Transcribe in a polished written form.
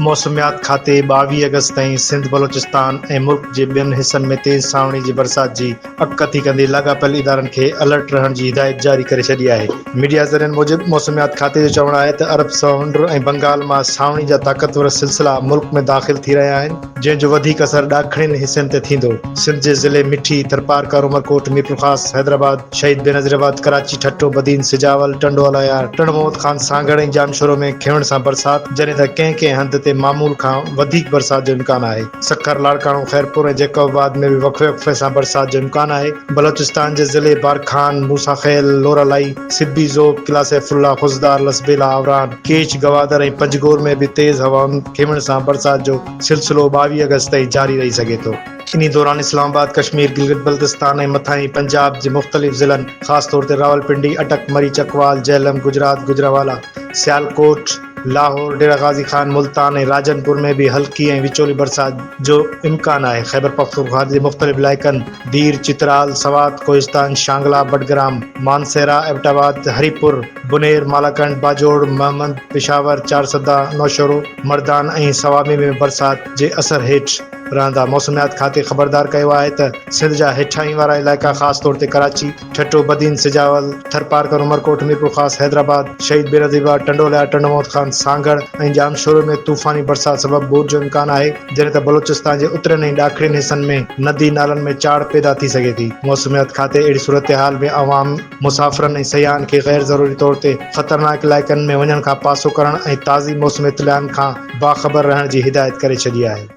मौसमियात खाते 22 अगस्त ताईं सिंध बलोचिस्तान ऐं मुल्क जे ॿियनि हिसनि में तेज़ सावणी जी बरसात जी अकथी कंदे लाॻापियल इदारनि खे अलर्ट रहण जी हिदायत जारी करे छॾी आहे। मीडिया ज़रियनि मूजिबि मौसमियात खाते जो चवणु आहे त अरब समुंड ऐं बंगाल मां सावणी जा ताक़तवर सिलसिला मुल्क में दाख़िल थी रहिया आहिनि, जंहिंजो वधीक असरु ॾाखिणियुनि हिसनि ते थींदो। सिंध जे ज़िले मिठी, थरपारकर, उमरकोट, मीरपुर ख़ास, हैदराबाद, शहीद बेनज़ीराबाद, कराची, ठट्टो, बदीन, सिजावल, टंडोला, टणमोद खान, सांगड़ ऐं जामशोरो में खिवण सां बरसात, जॾहिं त कंहिं कंहिं हंध ते मामूल खां वधीक बरसात जो इम्कान आहे। सखर, लाड़काणो, खैरपुर ऐं जैकोबाबाद में बि वक़्फ़े वक़्फ़े सां बरसात जो इम्कान आहे। बलोचिस्तान जे ज़िले बारखान, मूसाखेल, लोरालाई, सिब्बी ज़ोब, किला सैफुल्ला, खुज़दार, लसबेला, आवरान, केच, गवादर ऐं पंजगोर में बि तेज़ हवाउनि खिवण सां बरसात जो सिलसिलो 22 अगस्त ताईं जारी रही सघे थो। इन दौरान इस्लामाबाद, कश्मीर, गिलगित बल्तिस्तान ऐं मथाहीं पंजाब जे मुख़्तलिफ़ ज़िलनि, ख़ासि तौर ते रावलपिंडी, अटक, मरी, चकवाल, झेलम, गुजरात, गुजरावाला, सियालकोट, लाहौर, डेरा गाज़ी खान, मुल्तान ऐं राजनपुर में भी हल्की ऐं विचोली बरसात जो इम्कान आहे। खैबर पख्तूनख्वा जे मुख़्तलिफ़ इलाइक़नि दीर, चित्राल, सवात, कोहिस्तान, शांगला, बडग्राम, मानसेरा, एबटाबाद, हरीपुर, बुनेर, मालाकंड, बाजोड़, महमद, पेशावर, चारसदा, नौशहरो, मर्दान ऐं सवाबी में बरसात जे असर हेठि रहंदा। मौसमियात खाते ख़बरदार कयो आहे त सिंध जा हेठाहीं वारा इलाइक़ा, ख़ासि तौर ते कराची, ठट्टो, बदीन, सिजावल, थरपारकर, उमरकोट, मीरपुर ख़ास, हैदराबाद, शहीद बेनज़ीराबाद, टंडोला, टंडमोद खान, सांगड़ ऐं जामशोरो में तूफ़ानी बरसात सबबि बोझ जो इम्कान आहे, जॾहिं त बलोचिस्तान जे उतरनि ऐं ॾाखिणियुनि हिसनि में नदी नालनि में चाड़ पैदा थी सघे थी। मौसमियात खाते अहिड़ी सूरतहाल में अवाम, मुसाफ़िरनि ऐं सयाहनि खे ग़ैर ज़रूरी तौर ते ख़तरनाक इलाइक़नि में वञण खां पासो करण ऐं ताज़ी मौसमी इत्तलाउनि खां बाख़बर रहण जी हिदायत करे छॾी आहे।